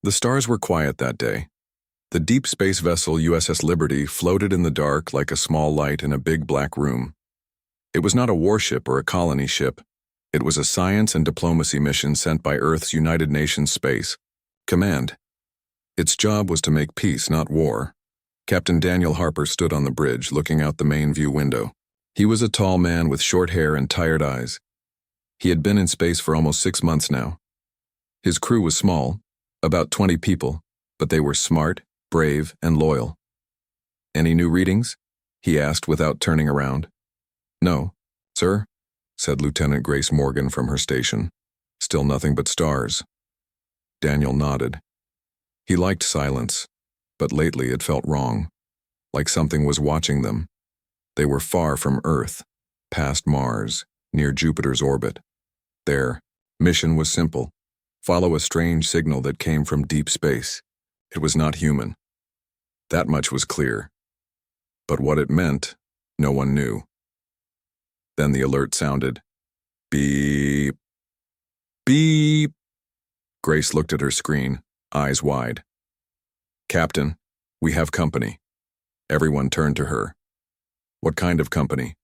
The stars were quiet that day. The deep space vessel USS Liberty floated in the dark like a small light in a big black room. It was not a warship or a colony ship. It was a science and diplomacy mission sent by Earth's United Nations Space Command. Its job was to make peace, not war. Captain Daniel Harper stood on the bridge, looking out the main view window. He was a tall man with short hair and tired eyes. He had been in space for almost 6 months now. His crew was small, about 20 people, but they were smart, brave, and loyal. "Any new readings?" he asked without turning around. "No, sir," said Lieutenant Grace Morgan from her station. "Still nothing but stars." Daniel nodded. He liked silence, but lately it felt wrong, like something was watching them. They were far from Earth, past Mars, near Jupiter's orbit. Their mission was simple: follow a strange signal that came from deep space. It was not human. That much was clear. But what it meant, no one knew. Then the alert sounded. Beep. Beep. Grace looked at her screen, eyes wide. "Captain, we have company." Everyone turned to her. "What kind of company?"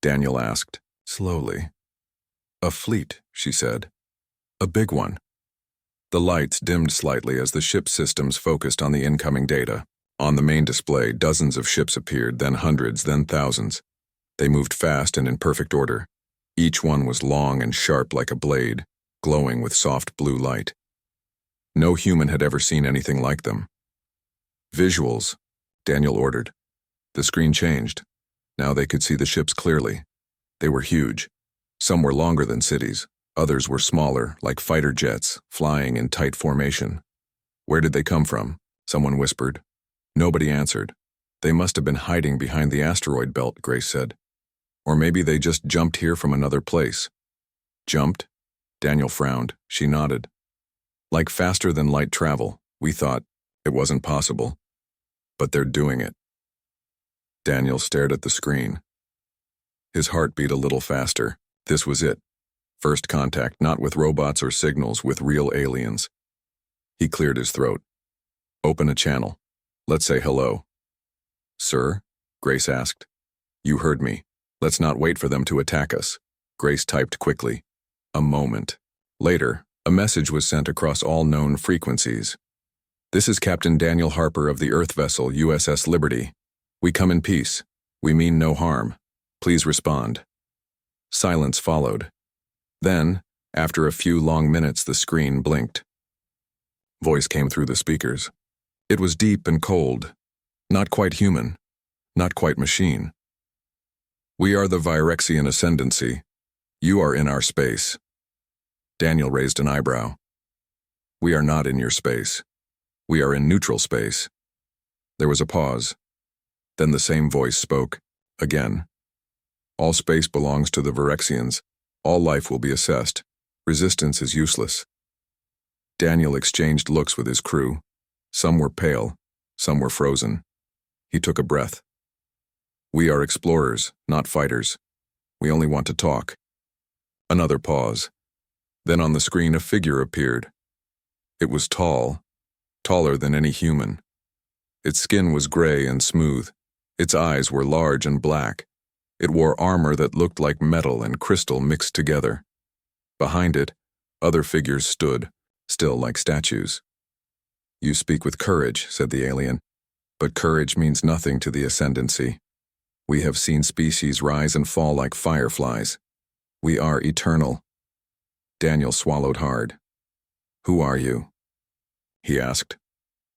Daniel asked, slowly. "A fleet," she said. "A big one." The lights dimmed slightly as the ship systems focused on the incoming data. On the main display, dozens of ships appeared, then hundreds, then thousands. They moved fast and in perfect order. Each one was long and sharp like a blade, glowing with soft blue light. No human had ever seen anything like them. "Visuals," Daniel ordered. The screen changed. Now they could see the ships clearly. They were huge. Some were longer than cities. Others were smaller, like fighter jets, flying in tight formation. "Where did they come from?" someone whispered. Nobody answered. "They must have been hiding behind the asteroid belt," Grace said. "Or maybe they just jumped here from another place." "Jumped?" Daniel frowned. She nodded. "Like faster than light travel. We thought it wasn't possible. But they're doing it." Daniel stared at the screen. His heart beat a little faster. This was it. First contact, not with robots or signals, with real aliens. He cleared his throat. "Open a channel. Let's say hello." "Sir?" Grace asked. "You heard me. Let's not wait for them to attack us." Grace typed quickly. A moment. Later, a message was sent across all known frequencies. "This is Captain Daniel Harper of the Earth vessel USS Liberty. We come in peace. We mean no harm. Please respond." Silence followed. Then, after a few long minutes, the screen blinked. Voice came through the speakers. It was deep and cold. Not quite human. Not quite machine. "We are the Virexian Ascendancy. You are in our space." Daniel raised an eyebrow. "We are not in your space. We are in neutral space." There was a pause. Then the same voice spoke, again. "All space belongs to the Virexians. All life will be assessed. Resistance is useless." Daniel exchanged looks with his crew. Some were pale, some were frozen. He took a breath. "We are explorers, not fighters. We only want to talk." Another pause. Then on the screen a figure appeared. It was tall, taller than any human. Its skin was gray and smooth. Its eyes were large and black. It wore armor that looked like metal and crystal mixed together. Behind it, other figures stood, still like statues. "You speak with courage," said the alien. "But courage means nothing to the Ascendancy. We have seen species rise and fall like fireflies. We are eternal." Daniel swallowed hard. "Who are you?" he asked.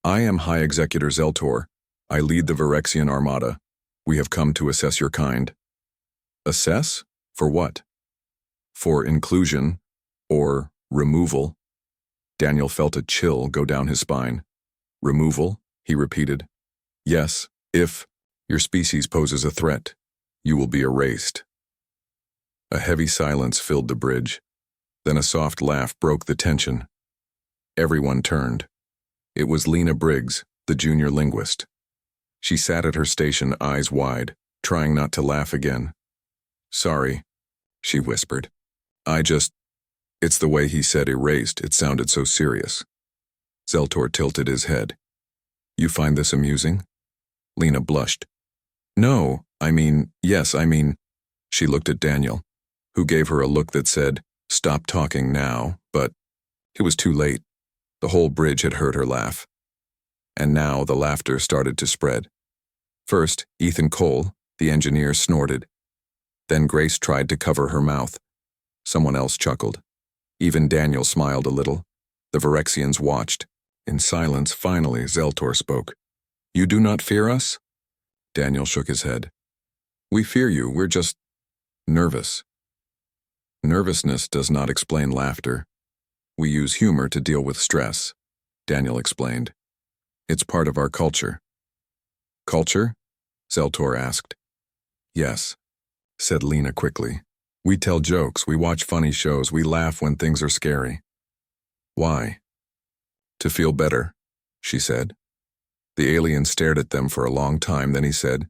"I am High Executor Zeltor. I lead the Virexian Armada. We have come to assess your kind." "Assess? For what?" "For inclusion, or removal." Daniel felt a chill go down his spine. "Removal?" he repeated. "Yes, if your species poses a threat, you will be erased." A heavy silence filled the bridge. Then a soft laugh broke the tension. Everyone turned. It was Lena Briggs, the junior linguist. She sat at her station, eyes wide, trying not to laugh again. "Sorry," she whispered. It's the way he said erased, it sounded so serious." Zeltor tilted his head. You find this amusing? Lena blushed. No, yes, She looked at Daniel, who gave her a look that said, stop talking now, but it was too late. The whole bridge had heard her laugh. And now the laughter started to spread. First, Ethan Cole, the engineer, snorted. Then Grace tried to cover her mouth. Someone else chuckled. Even Daniel smiled a little. The Virexians watched. In silence, finally, Zeltor spoke. You do not fear us? Daniel shook his head. We fear you, we're just nervous. Nervousness does not explain laughter. We use humor to deal with stress, Daniel explained. It's part of our culture. Culture? Zeltor asked. Yes, said Lena quickly. We tell jokes, we watch funny shows, we laugh when things are scary. Why? To feel better, she said. The alien stared at them for a long time, then he said,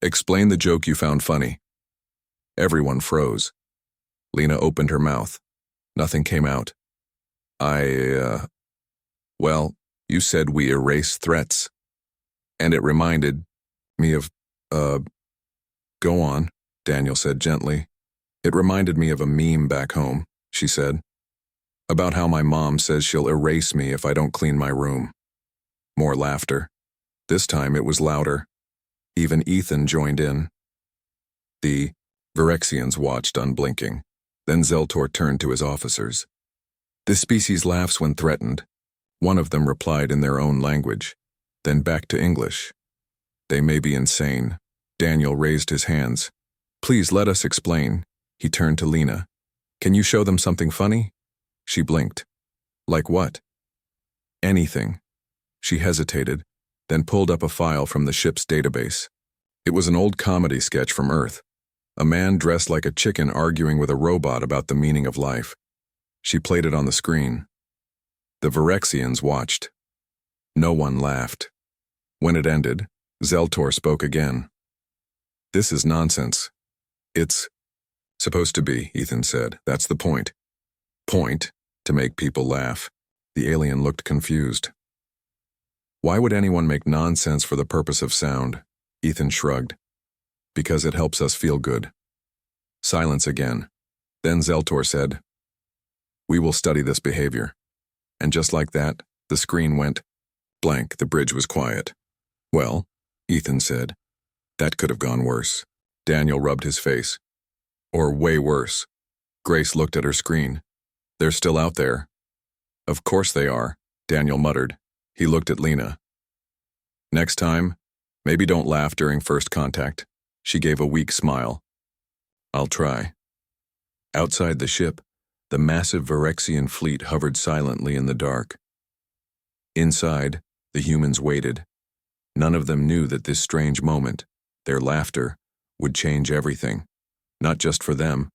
explain the joke you found funny. Everyone froze. Lena opened her mouth. Nothing came out. Well, you said we erase threats. And it reminded me of, go on, Daniel said gently. It reminded me of a meme back home, she said, about how my mom says she'll erase me if I don't clean my room. More laughter. This time it was louder. Even Ethan joined in. The Virexians watched unblinking. Then Zeltor turned to his officers. This species laughs when threatened. One of them replied in their own language, then back to English. They may be insane. Daniel raised his hands. Please let us explain. He turned to Lena. Can you show them something funny? She blinked. Like what? Anything. She hesitated, then pulled up a file from the ship's database. It was an old comedy sketch from Earth. A man dressed like a chicken arguing with a robot about the meaning of life. She played it on the screen. The Virexians watched. No one laughed. When it ended, Zeltor spoke again. This is nonsense. It's supposed to be, Ethan said. That's the point. Point? To make people laugh. The alien looked confused. Why would anyone make nonsense for the purpose of sound? Ethan shrugged. Because it helps us feel good. Silence again. Then Zeltor said, we will study this behavior. And just like that, the screen went blank. The bridge was quiet. Well, Ethan said, that could have gone worse. Daniel rubbed his face. Or way worse. Grace looked at her screen. They're still out there. Of course they are, Daniel muttered. He looked at Lena. Next time, maybe don't laugh during first contact. She gave a weak smile. I'll try. Outside the ship, the massive Virexian fleet hovered silently in the dark. Inside, the humans waited. None of them knew that this strange moment, their laughter, would change everything, not just for them,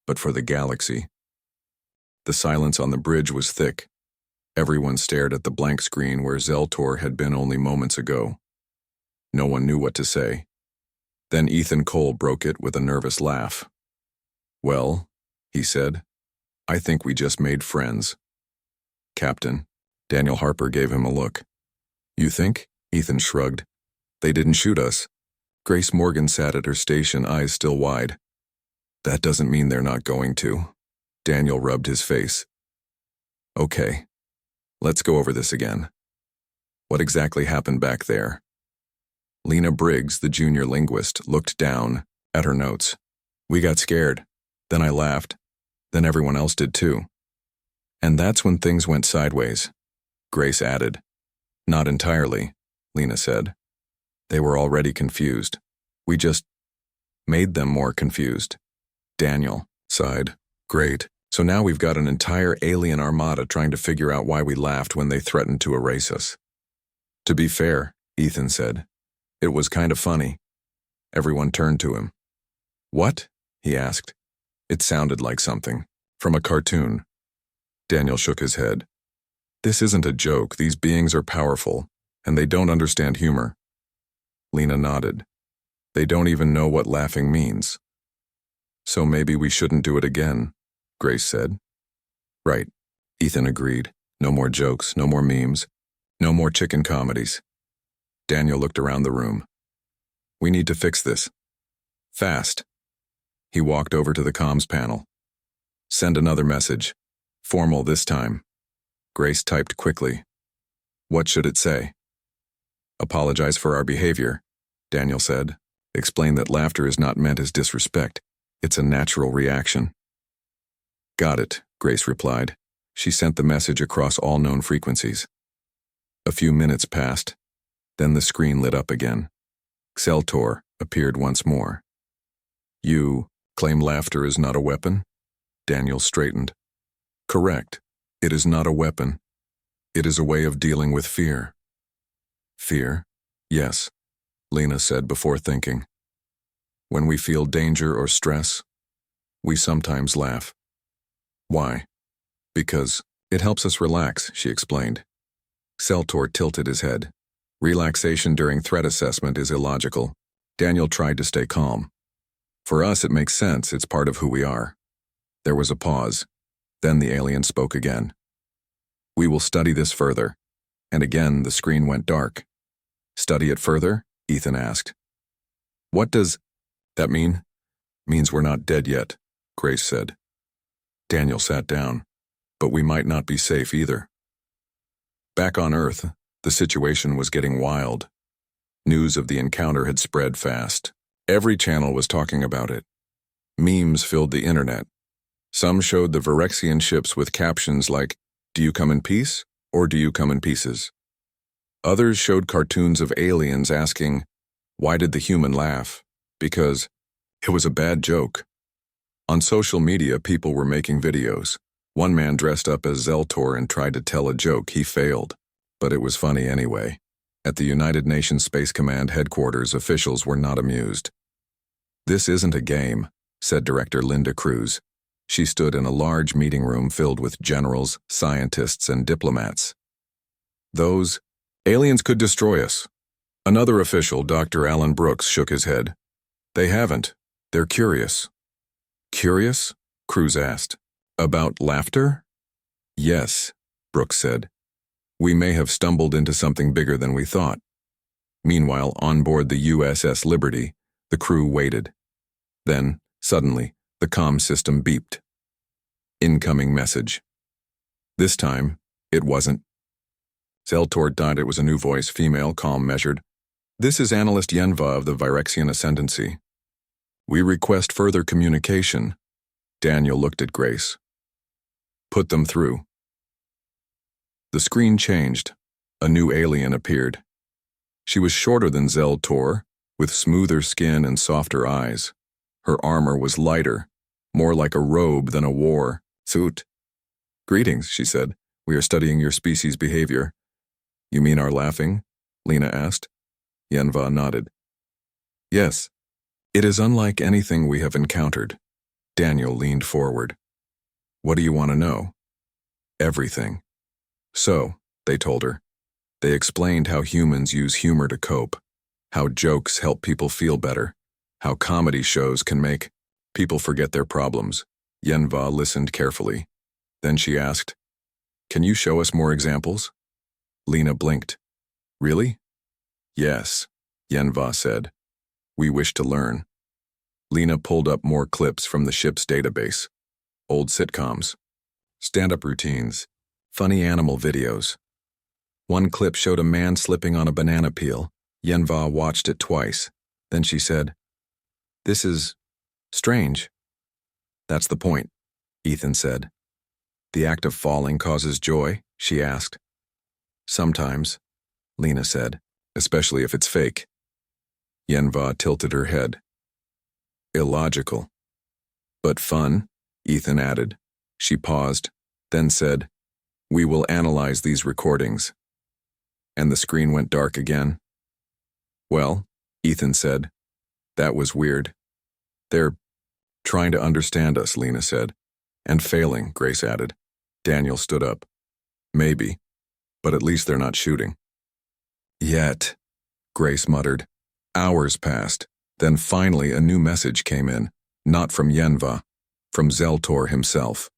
but for the galaxy. The silence on the bridge was thick. Everyone stared at the blank screen where Zeltor had been only moments ago. No one knew what to say. Then Ethan Cole broke it with a nervous laugh. Well, he said, I think we just made friends. Captain, Daniel Harper gave him a look. You think? Ethan shrugged. They didn't shoot us. Grace Morgan sat at her station, eyes still wide. That doesn't mean they're not going to. Daniel rubbed his face. Okay, let's go over this again. What exactly happened back there? Lena Briggs, the junior linguist, looked down at her notes. We got scared. Then I laughed. Then everyone else did too. And that's when things went sideways. Grace added. Not entirely, Lena said. They were already confused. We just made them more confused. Daniel sighed. Great. So now we've got an entire alien armada trying to figure out why we laughed when they threatened to erase us. To be fair, Ethan said, it was kind of funny. Everyone turned to him. What? He asked. It sounded like something from a cartoon. Daniel shook his head. This isn't a joke. These beings are powerful, and they don't understand humor. Lena nodded. They don't even know what laughing means. So maybe we shouldn't do it again, Grace said. Right, Ethan agreed. No more jokes, no more memes, no more chicken comedies. Daniel looked around the room. We need to fix this. Fast. He walked over to the comms panel. Send another message. Formal this time. Grace typed quickly. What should it say? Apologize for our behavior, Daniel said. Explain that laughter is not meant as disrespect. It's a natural reaction. Got it, Grace replied. She sent the message across all known frequencies. A few minutes passed. Then the screen lit up again. Xeltor appeared once more. You claim laughter is not a weapon? Daniel straightened. Correct. It is not a weapon. It is a way of dealing with fear. Fear? Yes, Lena said before thinking. When we feel danger or stress, we sometimes laugh. Why? Because it helps us relax, she explained. Xeltor tilted his head. Relaxation during threat assessment is illogical. Daniel tried to stay calm. For us, it makes sense. It's part of who we are. There was a pause. Then the alien spoke again. We will study this further. And again, the screen went dark. Study it further? Ethan asked. What does that mean? Means we're not dead yet, Grace said. Daniel sat down. But we might not be safe either. Back on Earth, the situation was getting wild. News of the encounter had spread fast. Every channel was talking about it. Memes filled the internet. Some showed the Virexian ships with captions like, "Do you come in peace, or do you come in pieces?" Others showed cartoons of aliens asking, "Why did the human laugh?" Because it was a bad joke. On social media, people were making videos. One man dressed up as Xeltor and tried to tell a joke. He failed, but it was funny anyway. At the United Nations Space Command headquarters, officials were not amused. This isn't a game, said Director Linda Cruz. She stood in a large meeting room filled with generals, scientists, and diplomats. Those aliens could destroy us. Another official, Dr. Alan Brooks, shook his head. They haven't. They're curious. Curious? Cruz asked. About laughter? Yes, Brooks said. We may have stumbled into something bigger than we thought. Meanwhile, on board the USS Liberty, the crew waited. Then, suddenly, the comm system beeped. Incoming message. This time, it wasn't. Xeltor died. It was a new voice, female, calm, measured. This is Analyst Yenva of the Virexian Ascendancy. We request further communication. Daniel looked at Grace. Put them through. The screen changed. A new alien appeared. She was shorter than Xeltor, with smoother skin and softer eyes. Her armor was lighter, more like a robe than a war suit. Greetings, she said. We are studying your species' behavior. You mean our laughing? Lena asked. Yenva nodded. Yes. It is unlike anything we have encountered. Daniel leaned forward. What do you want to know? Everything. So, they told her. They explained how humans use humor to cope, how jokes help people feel better, how comedy shows can make people forget their problems. Yenva listened carefully. Then she asked, Can you show us more examples? Lena blinked. Really? Yes, Yenva said. We wish to learn. Lena pulled up more clips from the ship's database. Old sitcoms, stand-up routines, funny animal videos. One clip showed a man slipping on a banana peel. Yenva watched it twice. Then she said, This is strange. That's the point, Ethan said. The act of falling causes joy, she asked. Sometimes, Lena said, especially if it's fake. Yenva tilted her head. Illogical. But fun, Ethan added. She paused, then said, We will analyze these recordings. And the screen went dark again. Well, Ethan said, that was weird. They're trying to understand us, Lena said. And failing, Grace added. Daniel stood up. Maybe, but at least they're not shooting. Yet, Grace muttered. Hours passed. Then finally a new message came in, not from Yenva, from Xeltor himself.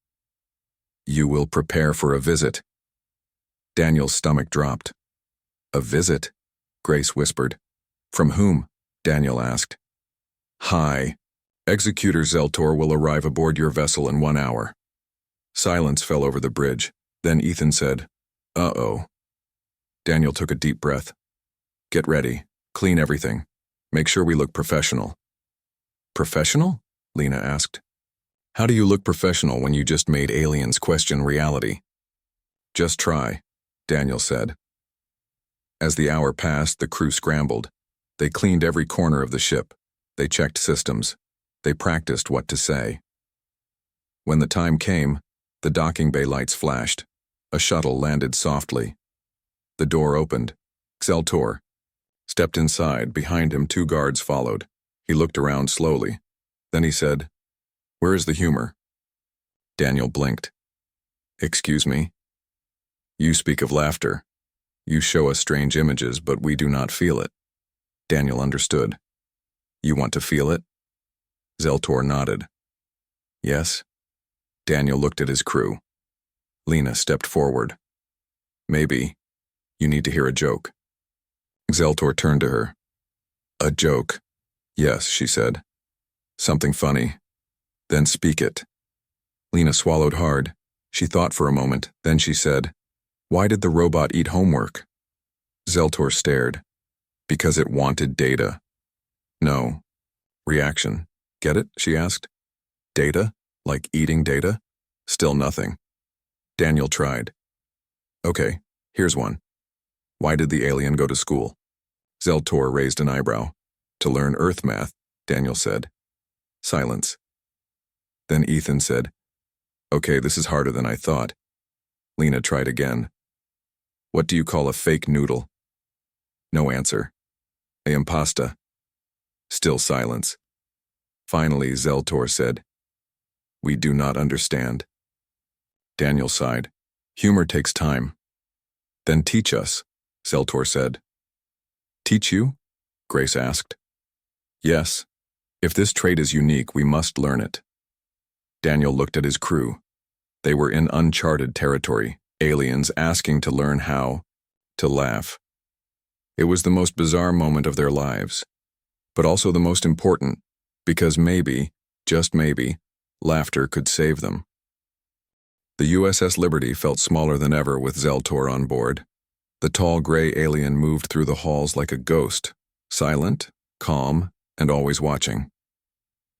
You will prepare for a visit. Daniel's stomach dropped. A visit? Grace whispered. From whom? Daniel asked. Hi. Executor Zeltor will arrive aboard your vessel in 1 hour. Silence fell over the bridge. Then Ethan said, Uh-oh. Daniel took a deep breath. Get ready. Clean everything. Make sure we look professional. Professional? Lena asked. How do you look professional when you just made aliens question reality? Just try, Daniel said. As the hour passed, the crew scrambled. They cleaned every corner of the ship. They checked systems. They practiced what to say. When the time came, the docking bay lights flashed. A shuttle landed softly. The door opened. Zeltor stepped inside. Behind him, 2 guards followed. He looked around slowly. Then he said, Where is the humor? Daniel blinked. Excuse me? You speak of laughter. You show us strange images, but we do not feel it. Daniel understood. You want to feel it? Zeltor nodded. Yes. Daniel looked at his crew. Lena stepped forward. Maybe. You need to hear a joke. Zeltor turned to her. A joke. Yes, she said. Something funny. Then speak it. Lena swallowed hard. She thought for a moment, then she said, Why did the robot eat homework? Zeltor stared. Because it wanted data. No. Reaction. Get it? She asked. Data? Like eating data? Still nothing. Daniel tried. Okay, here's one. Why did the alien go to school? Zeltor raised an eyebrow. To learn Earth math, Daniel said. Silence. Then Ethan said, Okay, this is harder than I thought. Lena tried again. What do you call a fake noodle? No answer. A impasta. Still silence. Finally, Zeltor said, We do not understand. Daniel sighed. Humor takes time. Then teach us, Zeltor said. Teach you? Grace asked. Yes. If this trait is unique, we must learn it. Daniel looked at his crew. They were in uncharted territory, aliens asking to learn how to laugh. It was the most bizarre moment of their lives, but also the most important, because maybe, just maybe, laughter could save them. The USS Liberty felt smaller than ever with Zeltor on board. The tall gray alien moved through the halls like a ghost, silent, calm, and always watching.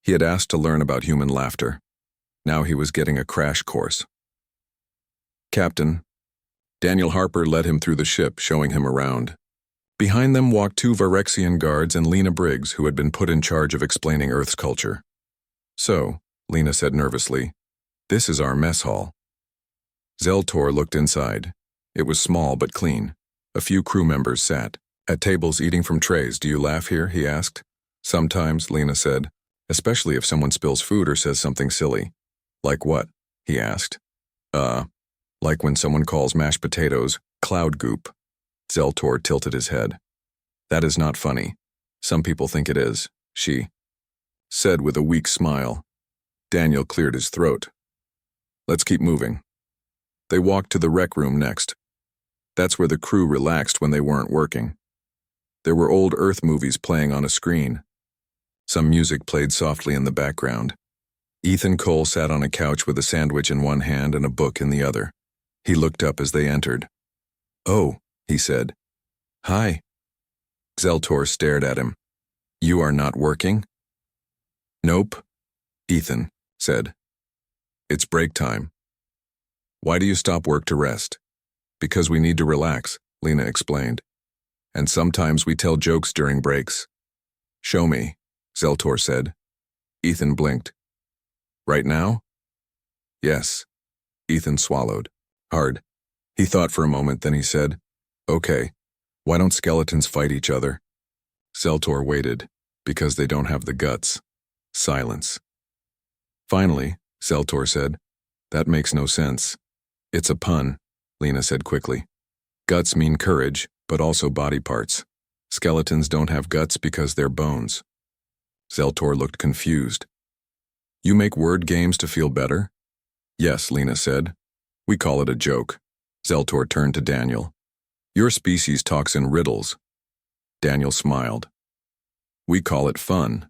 He had asked to learn about human laughter. Now he was getting a crash course. Captain. Daniel Harper led him through the ship, showing him around. Behind them walked 2 Virexian guards and Lena Briggs, who had been put in charge of explaining Earth's culture. So, Lena said nervously, this is our mess hall. Zeltor looked inside. It was small but clean. A few crew members sat at tables eating from trays. Do you laugh here? He asked. Sometimes, Lena said, especially if someone spills food or says something silly. Like what? He asked. Like when someone calls mashed potatoes cloud goop. Zeltor tilted his head. That is not funny. Some people think it is, she said with a weak smile. Daniel cleared his throat. Let's keep moving. They walked to the rec room next. That's where the crew relaxed when they weren't working. There were old Earth movies playing on a screen. Some music played softly in the background. Ethan Cole sat on a couch with a sandwich in one hand and a book in the other. He looked up as they entered. Oh, he said. Hi. Zeltor stared at him. You are not working? Nope, Ethan said. It's break time. Why do you stop work to rest? Because we need to relax, Lena explained. And sometimes we tell jokes during breaks. Show me, Zeltor said. Ethan blinked. Right now? Yes. Ethan swallowed. Hard. He thought for a moment, then he said, Okay, why don't skeletons fight each other? Zeltor waited, because they don't have the guts. Silence. Finally, Zeltor said, That makes no sense. It's a pun, Lena said quickly. Guts mean courage, but also body parts. Skeletons don't have guts because they're bones. Zeltor looked confused. You make word games to feel better? Yes, Lena said. We call it a joke. Zeltor turned to Daniel. Your species talks in riddles. Daniel smiled. We call it fun.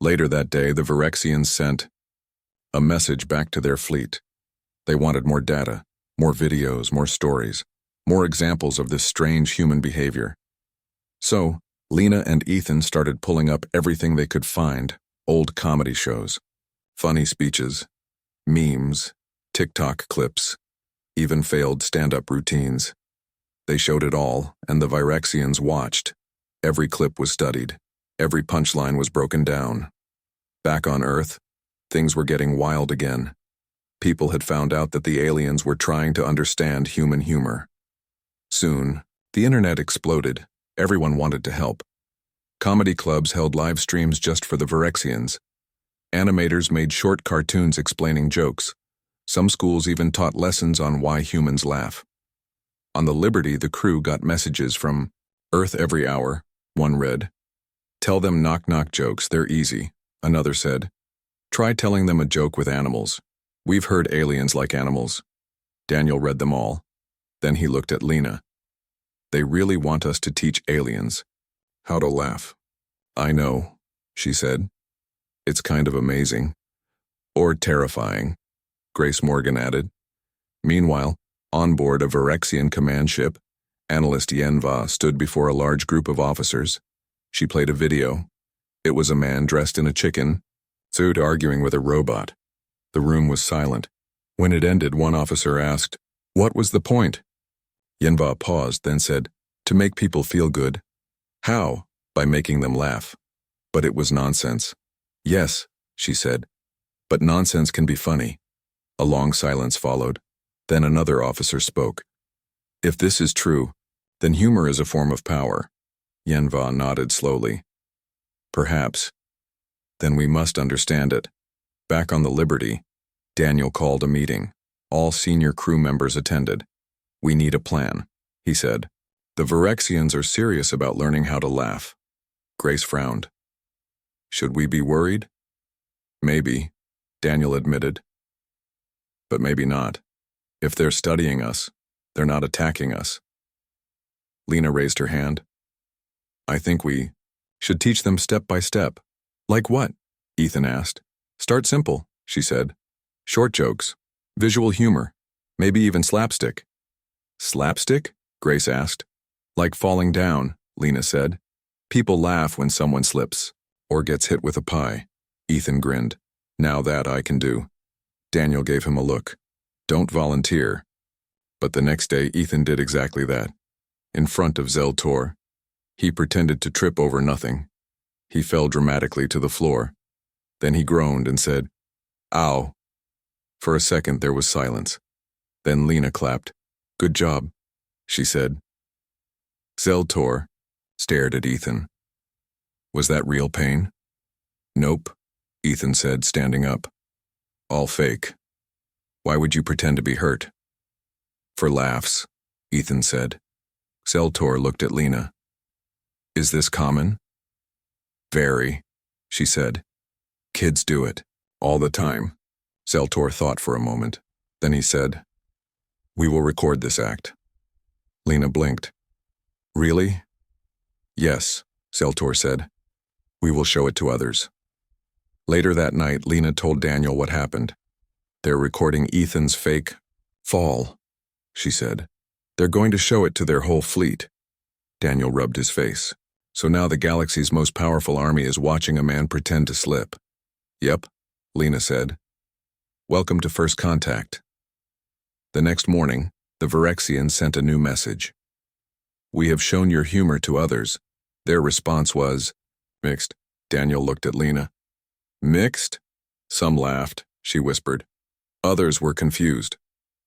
Later that day, the Virexians sent a message back to their fleet. They wanted more data, more videos, more stories, more examples of this strange human behavior. So, Lena and Ethan started pulling up everything they could find, old comedy shows, funny speeches, memes, TikTok clips, even failed stand-up routines. They showed it all, and the Virexians watched. Every clip was studied. Every punchline was broken down. Back on Earth, things were getting wild again. People had found out that the aliens were trying to understand human humor. Soon, the internet exploded. Everyone wanted to help. Comedy clubs held live streams just for the Virexians. Animators made short cartoons explaining jokes. Some schools even taught lessons on why humans laugh. On the Liberty, the crew got messages from Earth every hour. One read, "Tell them knock-knock jokes, they're easy." Another said, "Try telling them a joke with animals. We've heard aliens like animals." Daniel read them all. Then he looked at Lena. They really want us to teach aliens how to laugh. I know, she said. It's kind of amazing. Or terrifying, Grace Morgan added. Meanwhile, on board a Virexian command ship, analyst Yenva stood before a large group of officers. She played a video. It was a man dressed in a chicken suit arguing with a robot. The room was silent. When it ended, one officer asked, "What was the point?" Yenva paused, then said, "To make people feel good." "How?" "By making them laugh." "But it was nonsense." "Yes," she said, "but nonsense can be funny." A long silence followed. Then another officer spoke. "If this is true, then humor is a form of power." Yenva nodded slowly. "Perhaps. Then we must understand it." Back on the Liberty, Daniel called a meeting. All senior crew members attended. "We need a plan," he said. "The Virexians are serious about learning how to laugh." Grace frowned. "Should we be worried?" "Maybe," Daniel admitted. "But maybe not. If they're studying us, they're not attacking us." Lena raised her hand. "I think we should teach them step by step." "Like what?" Ethan asked. "Start simple," she said. "Short jokes, visual humor, maybe even slapstick." "Slapstick?" Grace asked. "Like falling down," Lena said. "People laugh when someone slips or gets hit with a pie." Ethan grinned. "Now that I can do." Daniel gave him a look. "Don't volunteer." But the next day, Ethan did exactly that. In front of Zeltor, he pretended to trip over nothing. He fell dramatically to the floor. Then he groaned and said, "Ow." For a second, there was silence. Then Lena clapped. "Good job," she said. Zeltor stared at Ethan. "Was that real pain?" "Nope," Ethan said, standing up. "All fake. Why would you pretend to be hurt?" "For laughs," Ethan said. Zeltor looked at Lena. "Is this common?" "Very," she said. "Kids do it, all the time." Zeltor thought for a moment. Then he said, "We will record this act." Lena blinked. "Really?" "Yes," Zeltor said. "We will show it to others." Later that night, Lena told Daniel what happened. "They're recording Ethan's fake fall," she said. "They're going to show it to their whole fleet." Daniel rubbed his face. "So now the galaxy's most powerful army is watching a man pretend to slip." "Yep," Lena said. "Welcome to First Contact." The next morning, the Virexians sent a new message. "We have shown your humor to others." Their response was mixed. Daniel looked at Lena. "Mixed?" Some laughed, she whispered. Others were confused.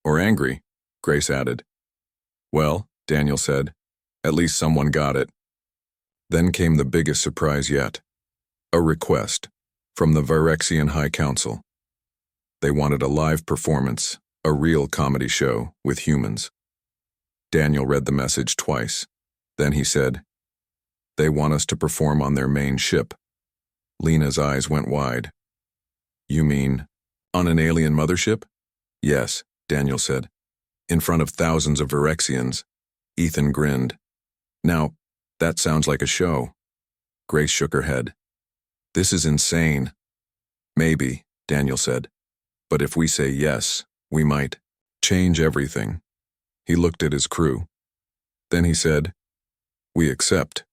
"Or angry," Grace added. "Well," Daniel said, "at least someone got it." Then came the biggest surprise yet. A request from the Virexian High Council. They wanted a live performance, a real comedy show with humans. Daniel read the message twice. Then he said, "They want us to perform on their main ship." Lena's eyes went wide. "You mean, on an alien mothership?" "Yes," Daniel said. in front of thousands of Virexians. Ethan grinned. Now, that sounds like a show. Grace shook her head. This is insane. Maybe, Daniel said. But if we say yes, we might change everything. He looked at his crew. Then he said, we accept.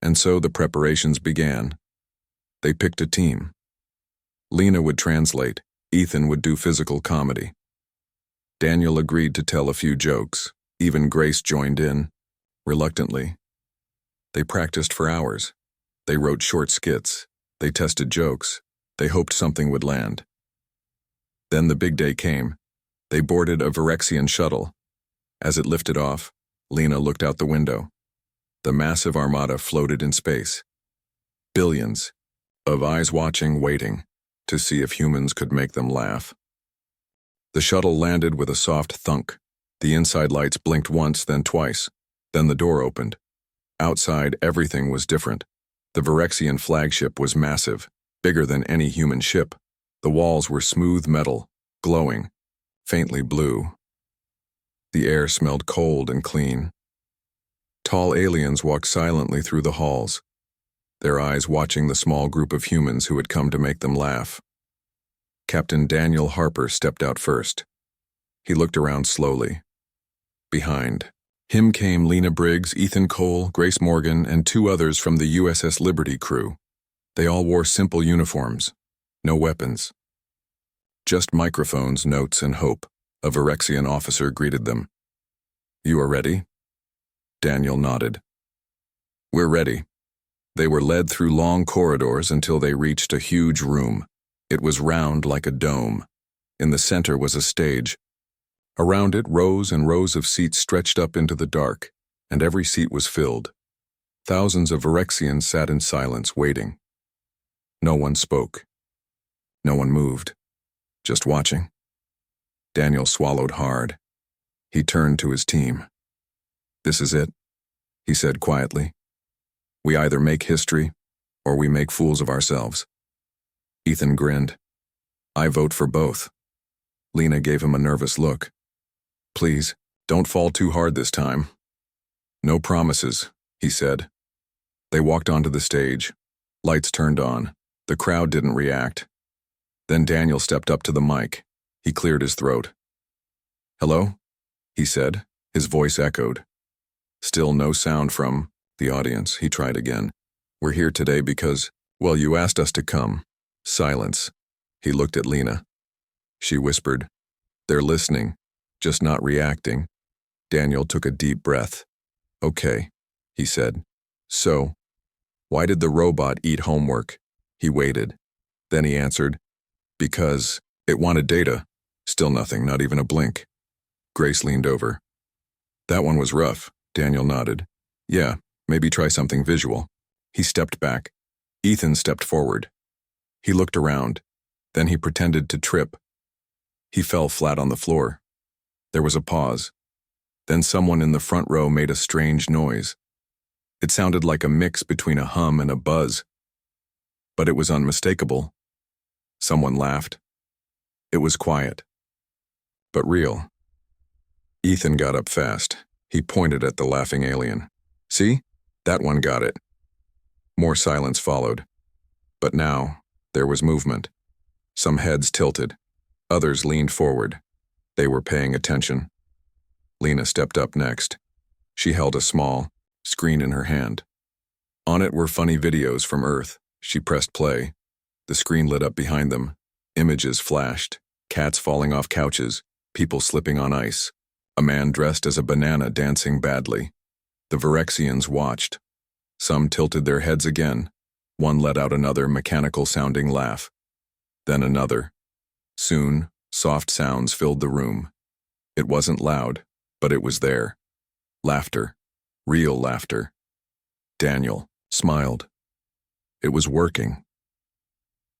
And so the preparations began. They picked a team. Lena would translate. Ethan would do physical comedy. Daniel agreed to tell a few jokes. Even Grace joined in, reluctantly. They practiced for hours. They wrote short skits. They tested jokes. They hoped something would land. Then the big day came. They boarded a Virexian shuttle. As it lifted off, Lena looked out the window. The massive armada floated in space. Billions of eyes watching, waiting to see if humans could make them laugh. The shuttle landed with a soft thunk. The inside lights blinked once, then twice. Then the door opened. Outside, everything was different. The Virexian flagship was massive, bigger than any human ship. The walls were smooth metal, glowing, faintly blue. The air smelled cold and clean. Tall aliens walked silently through the halls, their eyes watching the small group of humans who had come to make them laugh. Captain Daniel Harper stepped out first. He looked around slowly. Behind him came Lena Briggs, Ethan Cole, Grace Morgan, and two others from the USS Liberty crew. They all wore simple uniforms, no weapons. Just microphones, notes, and hope. A Virexian officer greeted them. You are ready? Daniel nodded. We're ready. They were led through long corridors until they reached a huge room. It was round like a dome. In the center was a stage. Around it, rows and rows of seats stretched up into the dark, and every seat was filled. Thousands of Virexians sat in silence, waiting. No one spoke. No one moved. Just watching. Daniel swallowed hard. He turned to his team. This is it, he said quietly. We either make history, or we make fools of ourselves. Ethan grinned. I vote for both. Lena gave him a nervous look. Please, don't fall too hard this time. No promises, he said. They walked onto the stage. Lights turned on. The crowd didn't react. Then Daniel stepped up to the mic. He cleared his throat. Hello? He said. His voice echoed. Still no sound from the audience. He tried again. We're here today because, well, you asked us to come. Silence. He looked at Lena. She whispered. They're listening, just not reacting. Daniel took a deep breath. Okay, he said. So, why did the robot eat homework? He waited. Then he answered, because it wanted data. Still nothing, not even a blink. Grace leaned over. That one was rough, Daniel nodded. Yeah, maybe try something visual. He stepped back. Ethan stepped forward. He looked around. Then he pretended to trip. He fell flat on the floor. There was a pause. Then someone in the front row made a strange noise. It sounded like a mix between a hum and a buzz. But it was unmistakable. Someone laughed. It was quiet, but real. Ethan got up fast. He pointed at the laughing alien. See? That one got it. More silence followed. But now, there was movement. Some heads tilted. Others leaned forward. They were paying attention. Lena stepped up next. She held a small screen in her hand. On it were funny videos from Earth. She pressed play. The screen lit up behind them. Images flashed. Cats falling off couches. People slipping on ice. A man dressed as a banana dancing badly. The Virexians watched. Some tilted their heads again. One let out another mechanical-sounding laugh. Then another. Soon, soft sounds filled the room. It wasn't loud, but it was there. Laughter. Real laughter. Daniel smiled. It was working.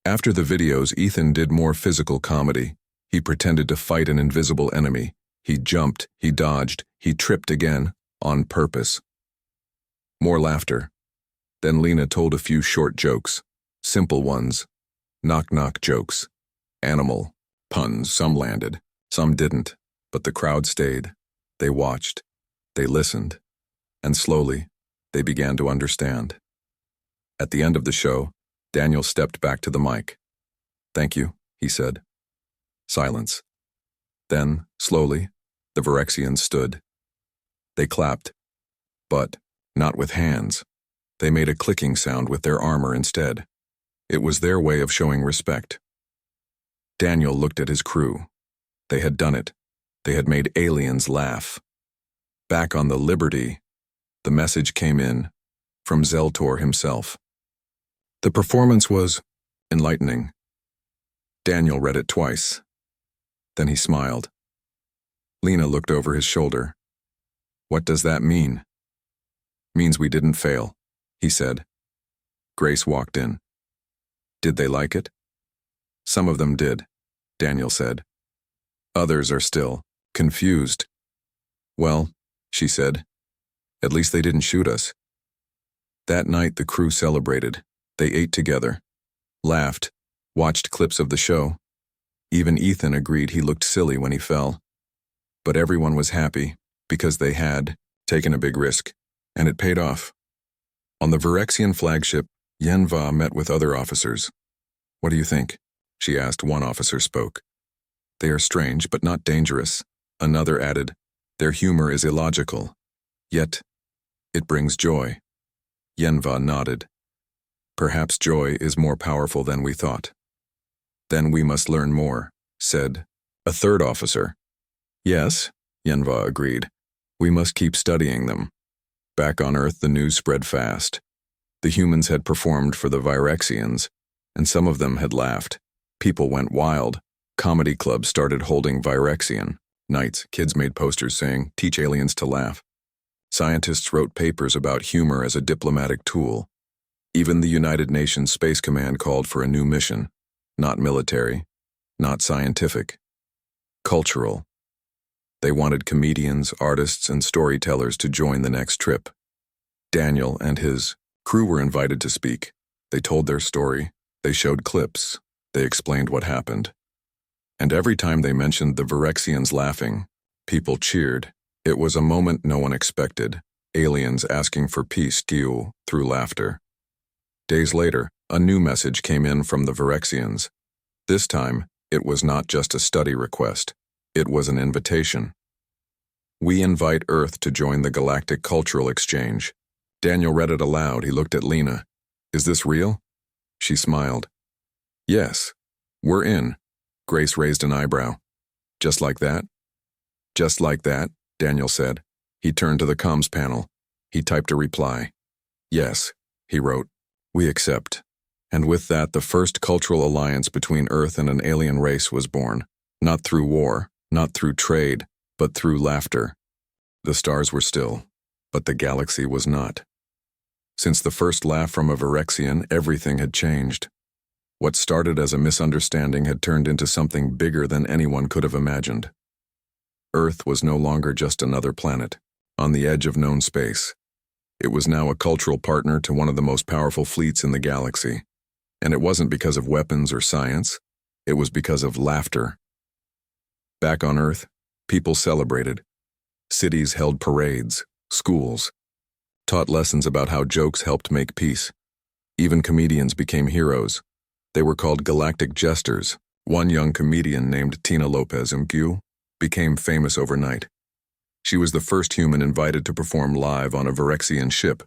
After the videos, Ethan did more physical comedy. He pretended to fight an invisible enemy. He jumped, he dodged, he tripped again, on purpose. More laughter. Then Lena told a few short jokes. Simple ones. Knock-knock jokes. Animal puns. Some landed, some didn't. But the crowd stayed. They watched. They listened. And slowly, they began to understand. At the end of the show, Daniel stepped back to the mic. "Thank you," he said. Silence. Then, slowly, the Virexians stood. They clapped, but not with hands. They made a clicking sound with their armor instead. It was their way of showing respect. Daniel looked at his crew. They had done it. They had made aliens laugh. Back on the Liberty, the message came in from Zeltor himself. The performance was enlightening. Daniel read it twice. Then he smiled. Lena looked over his shoulder. "What does that mean?" "Means we didn't fail," he said. Grace walked in. "Did they like it?" "Some of them did," Daniel said. "Others are still confused." "Well," she said, "at least they didn't shoot us." That night the crew celebrated. They ate together, laughed, watched clips of the show. Even Ethan agreed he looked silly when he fell. But everyone was happy because they had taken a big risk, and it paid off. On the Virexian flagship, Yenva met with other officers. "What do you think?" she asked. One officer spoke. "They are strange, but not dangerous." Another added, "Their humor is illogical. Yet, it brings joy." Yenva nodded. "Perhaps joy is more powerful than we thought." "Then we must learn more," said a third officer. "Yes," Yenva agreed. "We must keep studying them." Back on Earth, the news spread fast. The humans had performed for the Virexians, and some of them had laughed. People went wild. Comedy clubs started holding Virexian nights. Kids made posters saying, "Teach aliens to laugh." Scientists wrote papers about humor as a diplomatic tool. Even the United Nations Space Command called for a new mission. Not military, not scientific, cultural. They wanted comedians, artists, and storytellers to join the next trip. Daniel and his crew were invited to speak. They told their story. They showed clips. They explained what happened. And every time they mentioned the Virexians laughing, people cheered. It was a moment no one expected. Aliens asking for peace through laughter. Days later, a new message came in from the Virexians. This time, it was not just a study request. It was an invitation. "We invite Earth to join the Galactic Cultural Exchange." Daniel read it aloud. He looked at Lena. "Is this real?" She smiled. "Yes, we're in." Grace raised an eyebrow. "Just like that?" "Just like that," Daniel said. He turned to the comms panel. He typed a reply. "Yes," he wrote. "We accept." And with that, the first cultural alliance between Earth and an alien race was born. Not through war, not through trade, but through laughter. The stars were still, but the galaxy was not. Since the first laugh from a Virexian, everything had changed. What started as a misunderstanding had turned into something bigger than anyone could have imagined. Earth was no longer just another planet, on the edge of known space. It was now a cultural partner to one of the most powerful fleets in the galaxy. And it wasn't because of weapons or science. It was because of laughter. Back on Earth, people celebrated. Cities held parades, schools taught lessons about how jokes helped make peace. Even comedians became heroes. They were called galactic jesters. One young comedian named Tina Lopez Mgu became famous overnight. She was the first human invited to perform live on a Virexian ship.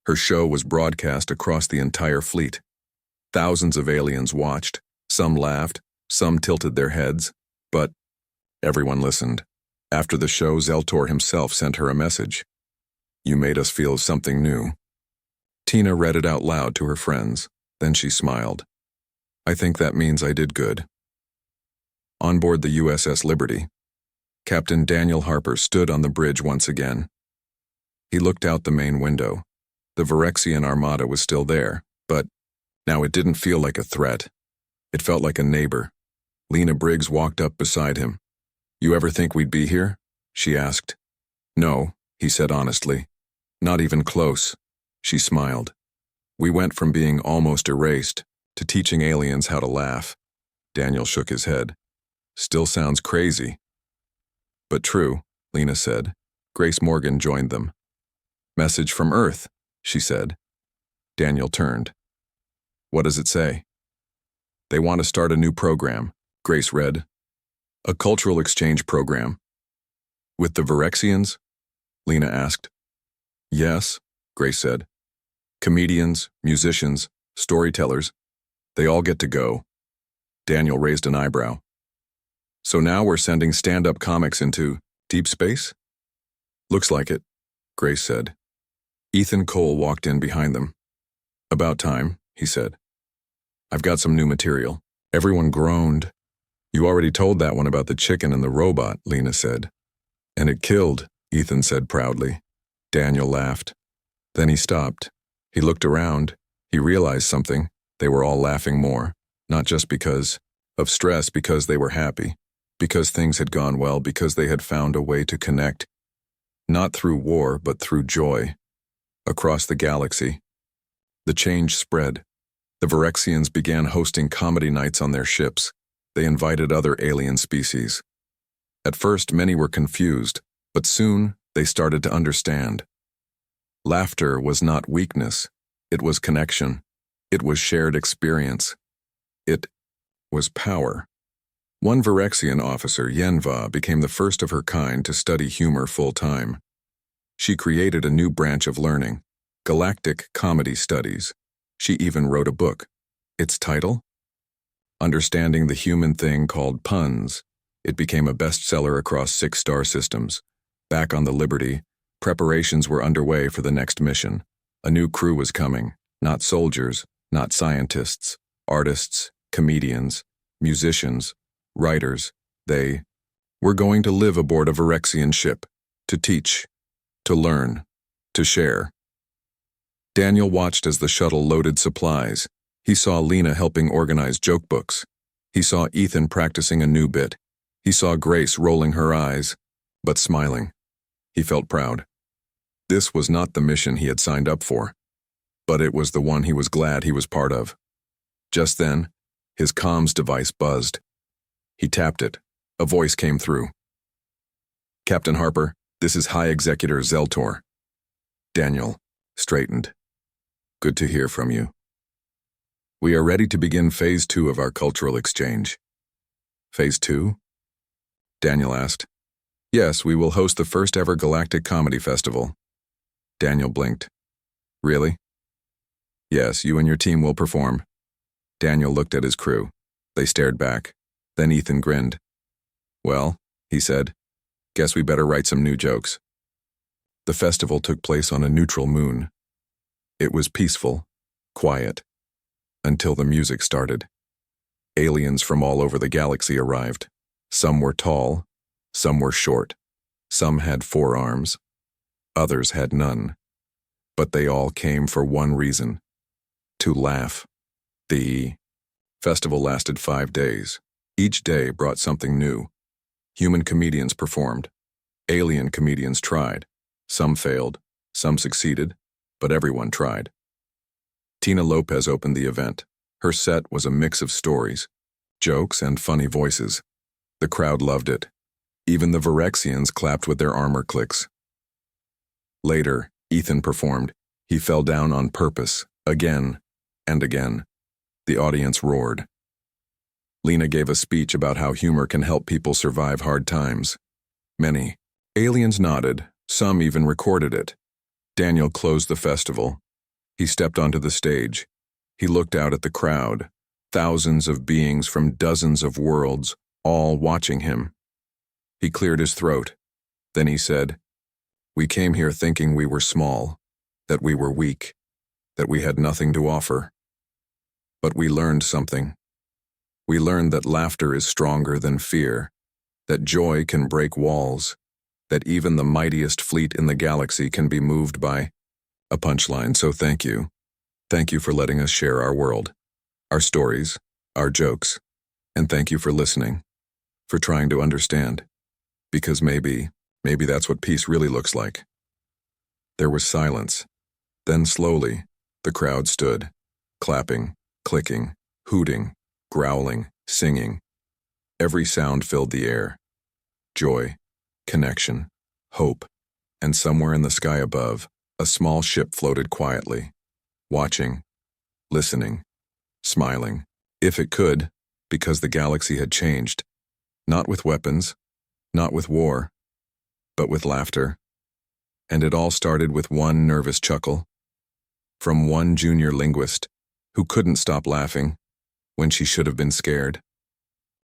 Her show was broadcast across the entire fleet. Thousands of aliens watched. Some laughed, some tilted their heads, but everyone listened. After the show, Zeltor himself sent her a message. "You made us feel something new." Tina read it out loud to her friends. Then she smiled. "I think that means I did good." On board the USS Liberty, Captain Daniel Harper stood on the bridge once again. He looked out the main window. The Virexian armada was still there, but now it didn't feel like a threat. It felt like a neighbor. Lena Briggs walked up beside him. "You ever think we'd be here?" she asked. "No," he said honestly. "Not even close." She smiled. "We went from being almost erased to teaching aliens how to laugh." Daniel shook his head. "Still sounds crazy." But true, Lena said. Grace Morgan joined them. Message from Earth, she said. Daniel turned. What does it say? They want to start a new program, Grace read. A cultural exchange program. With the Virexians? Lena asked. Yes, Grace said. Comedians, musicians, storytellers, they all get to go. Daniel raised an eyebrow. So now we're sending stand-up comics into deep space? Looks like it, Grace said. Ethan Cole walked in behind them. About time, he said. I've got some new material. Everyone groaned. You already told that one about the chicken and the robot, Lena said. And it killed, Ethan said proudly. Daniel laughed. Then he stopped. He looked around. He realized something. They were all laughing more, not just because of stress, because they were happy, because things had gone well, because they had found a way to connect, not through war, but through joy. Across the galaxy, the change spread. The Virexians began hosting comedy nights on their ships. They invited other alien species. At first, many were confused, but soon they started to understand. Laughter was not weakness. It was connection. It was shared experience. It was power. One Virexian officer, Yenva, became the first of her kind to study humor full-time. She created a new branch of learning, Galactic Comedy Studies. She even wrote a book. Its title? Understanding the Human Thing Called Puns. It became a bestseller across 6 star systems. Back on the Liberty, preparations were underway for the next mission. A new crew was coming, not soldiers, not scientists, artists, comedians, musicians, writers. They were going to live aboard a Virexian ship, to teach, to learn, to share. Daniel watched as the shuttle loaded supplies. He saw Lena helping organize joke books. He saw Ethan practicing a new bit. He saw Grace rolling her eyes, but smiling. He felt proud. This was not the mission he had signed up for, but it was the one he was glad he was part of. Just then, his comms device buzzed. He tapped it. A voice came through. Captain Harper, this is High Executor Zeltor. Daniel straightened. Good to hear from you. We are ready to begin Phase 2 of our cultural exchange. Phase 2? Daniel asked. Yes, we will host the first ever Galactic Comedy Festival. Daniel blinked. Really? Yes, you and your team will perform. Daniel looked at his crew. They stared back. Then Ethan grinned. Well, he said, guess we better write some new jokes. The festival took place on a neutral moon. It was peaceful, quiet, until the music started. Aliens from all over the galaxy arrived. Some were tall, some were short, some had 4 arms, others had none. But they all came for one reason: to laugh. The festival lasted 5 days. Each day brought something new. Human comedians performed. Alien comedians tried. Some failed, some succeeded, but everyone tried. Tina Lopez opened the event. Her set was a mix of stories, jokes, and funny voices. The crowd loved it. Even the Virexians clapped with their armor clicks. Later, Ethan performed. He fell down on purpose, again and again. The audience roared. Lena gave a speech about how humor can help people survive hard times. Many aliens nodded, some even recorded it. Daniel closed the festival. He stepped onto the stage. He looked out at the crowd, thousands of beings from dozens of worlds, all watching him. He cleared his throat. Then he said, "We came here thinking we were small, that we were weak, that we had nothing to offer. But we learned something. We learned that laughter is stronger than fear, that joy can break walls, that even the mightiest fleet in the galaxy can be moved by a punchline. So thank you. Thank you for letting us share our world, our stories, our jokes, and thank you for listening, for trying to understand, because maybe that's what peace really looks like." There was silence. Then slowly, the crowd stood, clapping, clicking, hooting, growling, singing. Every sound filled the air. Joy, connection, hope, and somewhere in the sky above, a small ship floated quietly, watching, listening, smiling, if it could, because the galaxy had changed, not with weapons, not with war, but with laughter. And it all started with one nervous chuckle from one junior linguist who couldn't stop laughing when she should have been scared.